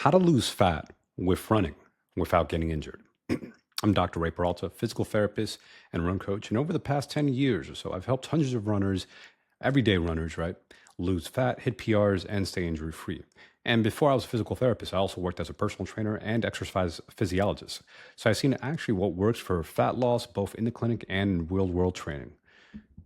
How to lose fat with running without getting injured. I'm Dr. Peralta, physical therapist and run coach. And over the past 10 years or so, I've helped hundreds of runners, everyday runners, right, lose fat, hit PRs, and stay injury free. And before I was a physical therapist, I also worked as a personal trainer and exercise physiologist. So I've seen actually what works for fat loss, both in the clinic and in real world training.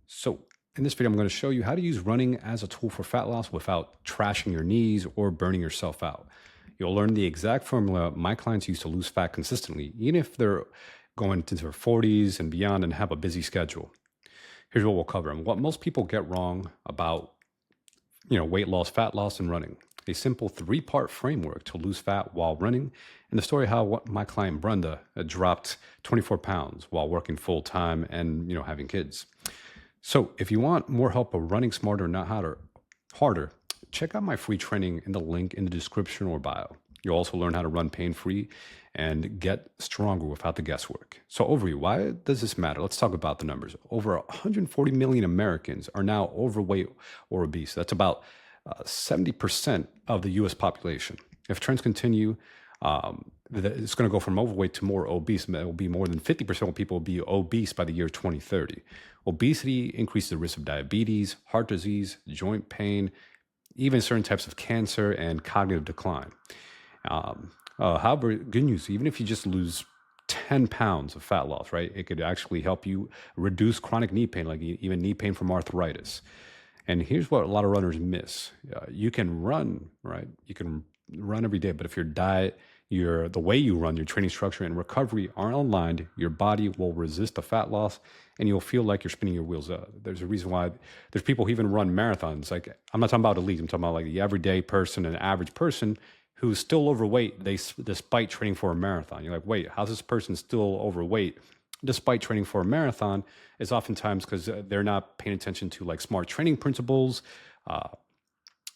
So in this video, I'm going to show you how to use running as a tool for fat loss without trashing your knees or burning yourself out. You'll learn the exact formula my clients use to lose fat consistently, even if they're going into their 40s and beyond and have a busy schedule. Here's what we'll cover and what most people get wrong about weight loss, fat loss, and running. A simple three-part framework to lose fat while running, and the story how my client Brenda dropped 24 pounds while working full time and having kids. So if you want more help of running smarter, not harder, check out my free training in the link in the description or bio. You'll also learn how to run pain-free and get stronger without the guesswork. So overview, why does this matter? Let's talk about the numbers. Over 140 million Americans are now overweight or obese. That's about 70% of the US population. If trends continue, it's going to go from overweight to more obese. It will be more than 50% of people will be obese by the year 2030. Obesity increases the risk of diabetes, heart disease, joint pain, even certain types of cancer and cognitive decline. However, good news, even if you just lose 10 pounds of fat loss, right, it could actually help you reduce chronic knee pain, like even knee pain from arthritis. And here's what a lot of runners miss. You can run, right? You can run every day, but if your diet, the way you run, your training structure and recovery aren't aligned, your body will resist the fat loss and you'll feel like you're spinning your wheels. There's a reason why there's people who even run marathons. Like, I'm not talking about elite, I'm talking about like the everyday person, an average person who's still overweight, despite training for a marathon. You're like, wait, how's this person still overweight despite training for a marathon? Is oftentimes because they're not paying attention to like smart training principles.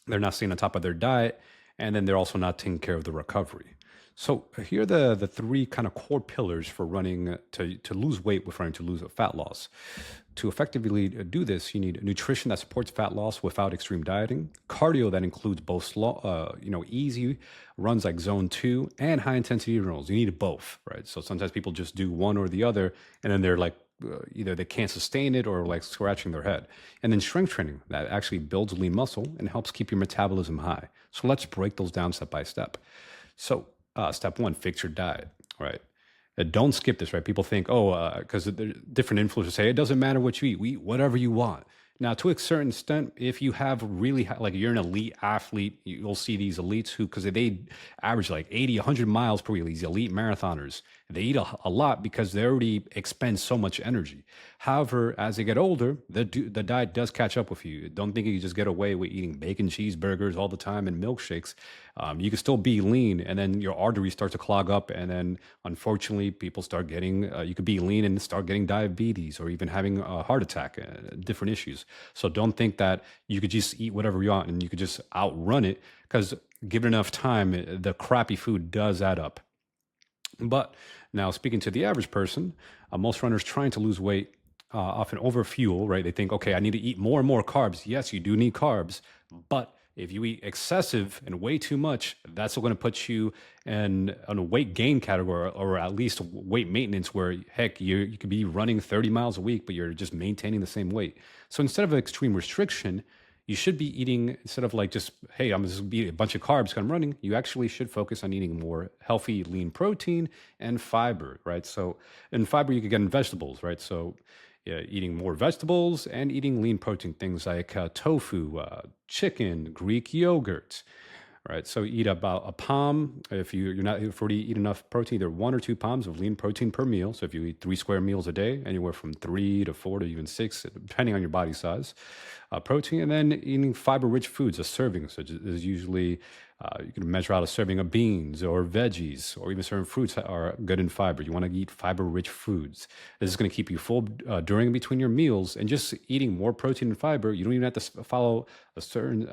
They're not staying on top of their diet, and then they're also not taking care of the recovery. So here are the three kind of core pillars for running to lose weight with running, to lose fat loss. To effectively do this, you need nutrition that supports fat loss without extreme dieting, cardio that includes both slow, easy runs like zone 2 and high intensity intervals. You need both, right? So sometimes people just do one or the other, and then they're like, either they can't sustain it or like scratching their head. And then strength training that actually builds lean muscle and helps keep your metabolism high. So let's break those down step by step. So step one, fix your diet, right? Don't skip this, right? People think, because different influencers say it doesn't matter what you eat whatever you want. Now, to a certain extent, if you have like you're an elite athlete, you'll see these elites who, because they average like 80, 100 miles per week, these elite marathoners, they eat a lot because they already expend so much energy. However, as they get older, the diet does catch up with you. Don't think you can just get away with eating bacon cheeseburgers all the time and milkshakes. You can still be lean, and then your arteries start to clog up, and then unfortunately, people start getting. You could be lean and start getting diabetes, or even having a heart attack, different issues. So don't think that you could just eat whatever you want and you could just outrun it, because given enough time, the crappy food does add up. But now, speaking to the average person, most runners trying to lose weight often overfuel, right? They think, okay, I need to eat more and more carbs. Yes, you do need carbs, but if you eat excessive and way too much, that's going to put you in a weight gain category, or at least weight maintenance, where heck, you could be running 30 miles a week, but you're just maintaining the same weight. So instead of extreme restriction, you should be eating, instead of like just, hey, I'm just going to eat a bunch of carbs because I'm running, you actually should focus on eating more healthy, lean protein and fiber, right? So in fiber, you could get in vegetables, right? So yeah, eating more vegetables and eating lean protein, things like tofu, chicken, Greek yogurt, right? So eat about a palm. If you're not, if you already eat enough protein, either 1 or 2 pounds of lean protein per meal. So if you eat 3 square meals a day, anywhere from 3 to 4 to even 6, depending on your body size, protein. And then eating fiber-rich foods, a serving, such as usually you can measure out a serving of beans or veggies, or even certain fruits that are good in fiber. You want to eat fiber-rich foods. This is going to keep you full during and between your meals. And just eating more protein and fiber, you don't even have to follow a certain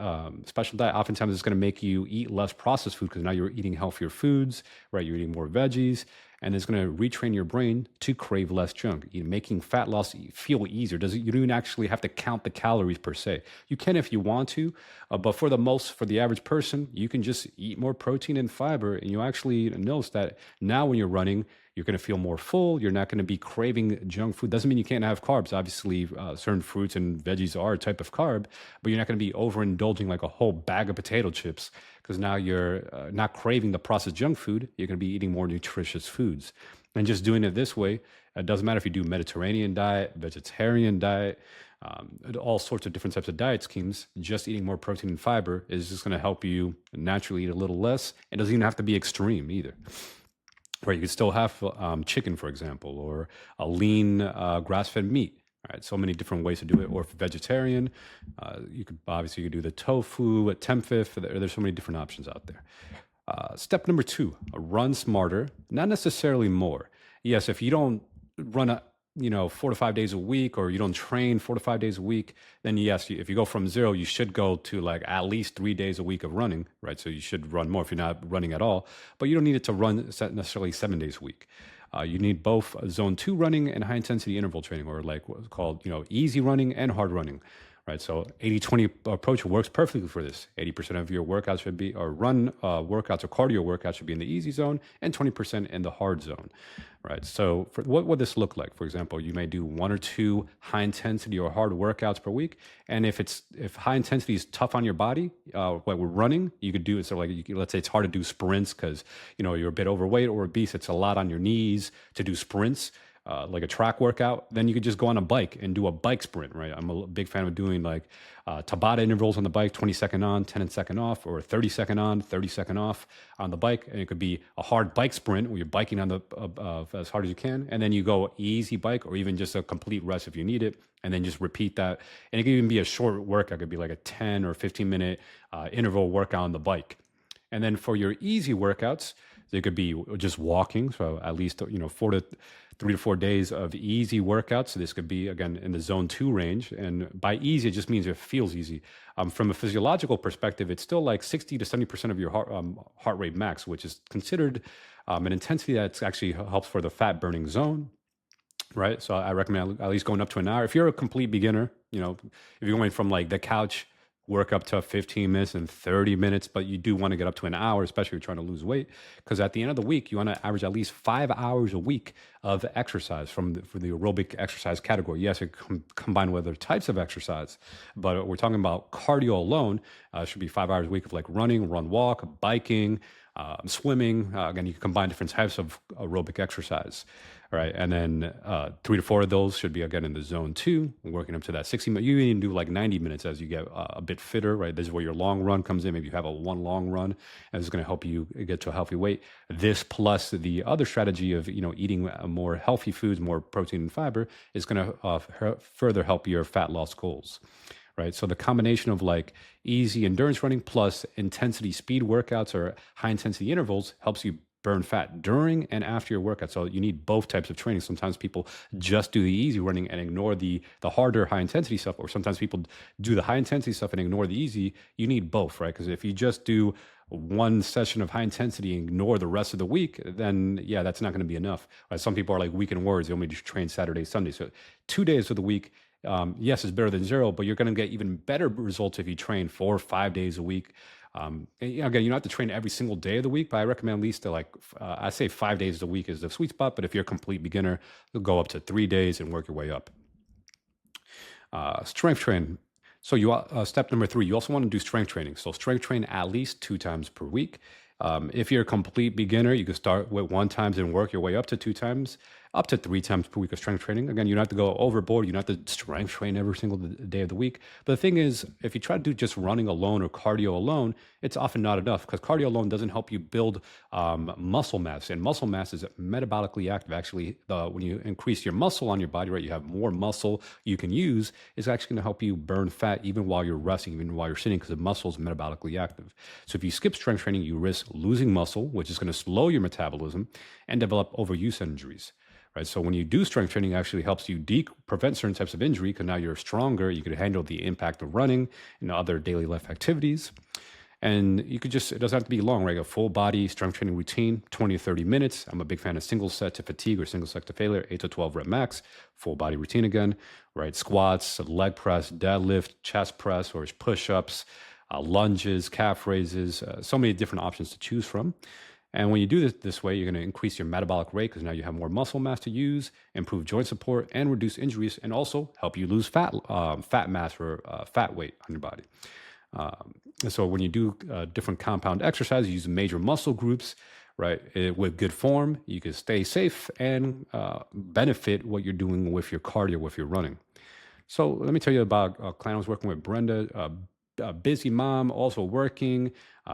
special diet. Oftentimes, it's going to make you eat less processed food because now you're eating healthier foods, right? You're eating more veggies. and it's going to retrain your brain to crave less junk, making fat loss feel easier. You don't actually have to count the calories per se. You can if you want to, but for the average person, you can just eat more protein and fiber, and you actually notice that now when you're running, you're going to feel more full. You're not going to be craving junk food. Doesn't mean you can't have carbs. Obviously, certain fruits and veggies are a type of carb, but you're not going to be overindulging like a whole bag of potato chips, because now you're not craving the processed junk food. You're going to be eating more nutritious foods. And just doing it this way, it doesn't matter if you do Mediterranean diet, vegetarian diet, all sorts of different types of diet schemes. Just eating more protein and fiber is just going to help you naturally eat a little less. It doesn't even have to be extreme either. Right, you could still have chicken, for example, or a lean grass-fed meat. Right, so many different ways to do it. Or if vegetarian, you could do the tofu, tempeh. There's so many different options out there. Step number 2: run smarter, not necessarily more. Yes, if you don't run 4 to 5 days a week, or you don't train 4 to 5 days a week, then yes, if you go from 0, you should go to like at least 3 days a week of running, right? So you should run more if you're not running at all, but you don't need it to run necessarily 7 days a week. You need both zone 2 running and high intensity interval training, or like what's called, easy running and hard running. Right, so 80-20 approach works perfectly for this. 80% of your workouts should be, or run workouts or cardio workouts should be in the easy zone, and 20% in the hard zone. Right, so what would this look like? For example, you may do 1 or 2 high intensity or hard workouts per week, and if high intensity is tough on your body, what we're running, you could do it. So let's say it's hard to do sprints because you're a bit overweight or obese. It's a lot on your knees to do sprints. Like a track workout, then you could just go on a bike and do a bike sprint, right? I'm a big fan of doing like Tabata intervals on the bike, 20 second on, 10 second off, or 30 second on, 30 second off on the bike. And it could be a hard bike sprint where you're biking on as hard as you can. And then you go easy bike, or even just a complete rest if you need it. And then just repeat that. And it could even be a short workout. It could be like a 10 or 15 minute interval workout on the bike. And then for your easy workouts, they could be just walking. So at least, 3 to 4 days of easy workouts. So this could be, again, in the zone 2 range. And by easy, it just means it feels easy. From a physiological perspective, it's still like 60 to 70% of your heart rate max, which is considered an intensity that actually helps for the fat burning zone. Right. So I recommend at least going up to an hour. If you're a complete beginner, if you're going from like the couch, work up to 15 minutes and 30 minutes, but you do want to get up to an hour, especially if you're trying to lose weight, because at the end of the week, you want to average at least 5 hours a week of exercise for the aerobic exercise category. Yes, it combined with other types of exercise, but we're talking about cardio alone. It should be 5 hours a week of like running, run, walk, biking, swimming. Again, you can combine different types of aerobic exercise. All right. And then 3 to 4 of those should be, again, in the zone 2, working up to that 60 minutes. You even do like 90 minutes as you get a bit fitter, right? This is where your long run comes in. Maybe you have one long run, and it's going to help you get to a healthy weight. This plus the other strategy of, eating more healthy foods, more protein and fiber is going to further help your fat loss goals. Right. So the combination of like easy endurance running plus intensity speed workouts or high intensity intervals helps you burn fat during and after your workout. So you need both types of training. Sometimes people just do the easy running and ignore the harder high intensity stuff, or sometimes people do the high intensity stuff and ignore the easy. You need both, right? Because if you just do one session of high intensity and ignore the rest of the week, then yeah, that's not going to be enough. Right? Some people are like weekend warriors. They only just train Saturday, Sunday. So 2 days of the week, yes, it's better than 0, but you're going to get even better results if you train 4 or 5 days a week. Again, you don't have to train every single day of the week, but I recommend at least I say 5 days a week is the sweet spot. But if you're a complete beginner, you'll go up to 3 days and work your way up. Strength training. So step number 3, you also want to do strength training. So strength train at least 2 times per week. If you're a complete beginner, you can start with 1 time and work your way up to 2 times, up to 3 times per week of strength training. Again, you don't have to go overboard. You don't have to strength train every single day of the week. But the thing is, if you try to do just running alone or cardio alone, it's often not enough, because cardio alone doesn't help you build muscle mass. And muscle mass is metabolically active. Actually, when you increase your muscle on your body, right, you have more muscle you can use. It's actually going to help you burn fat even while you're resting, even while you're sitting, because the muscle is metabolically active. So if you skip strength training, you risk losing muscle, which is going to slow your metabolism and develop overuse injuries. Right. So when you do strength training, it actually helps you prevent certain types of injury, because now you're stronger. You can handle the impact of running and other daily life activities. And you could just, it doesn't have to be long, right? A full body strength training routine, 20 to 30 minutes. I'm a big fan of single set to fatigue or single set to failure, 8 to 12 rep max, full body routine again, right? Squats, leg press, deadlift, chest press, or push ups, lunges, calf raises, so many different options to choose from. And when you do this way, you're going to increase your metabolic rate because now you have more muscle mass to use, improve joint support, and reduce injuries, and also help you lose fat mass or fat weight on your body. And so when you do different compound exercises, use major muscle groups, right? With good form, you can stay safe and benefit what you're doing with your cardio, with your running. So let me tell you about a client I was working with, Brenda, a busy mom, also working.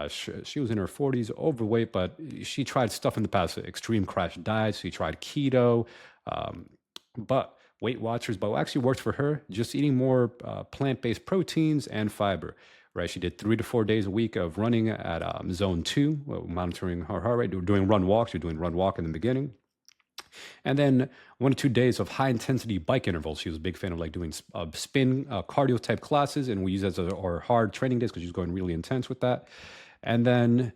She was in her 40s, overweight, but she tried stuff in the past, extreme crash diets. She tried keto, but Weight Watchers, but what actually worked for her, just eating more plant-based proteins and fiber. Right, she did 3 to 4 days a week of running at zone 2, monitoring her heart rate, doing run walks. You're doing run walk in the beginning. And then 1 to 2 days of high intensity bike intervals. She was a big fan of like doing spin cardio type classes, and we use that as our hard training days because she was going really intense with that. And then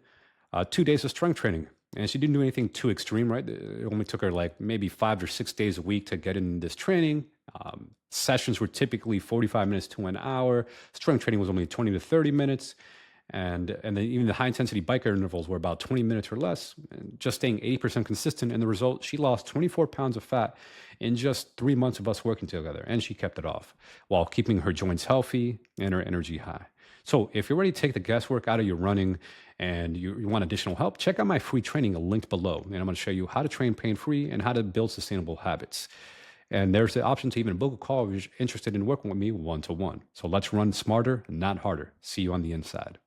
2 days of strength training. And she didn't do anything too extreme, right? It only took her like maybe 5 or 6 days a week to get in this training. Sessions were typically 45 minutes to an hour. Strength training was only 20 to 30 minutes. And then even the high intensity biker intervals were about 20 minutes or less, and just staying 80% consistent. And the result, she lost 24 pounds of fat in just 3 months of us working together. And she kept it off while keeping her joints healthy and her energy high. So if you're ready to take the guesswork out of your running and you want additional help, check out my free training linked below. And I'm going to show you how to train pain-free and how to build sustainable habits. And there's the option to even book a call if you're interested in working with me one-to-one. So let's run smarter, not harder. See you on the inside.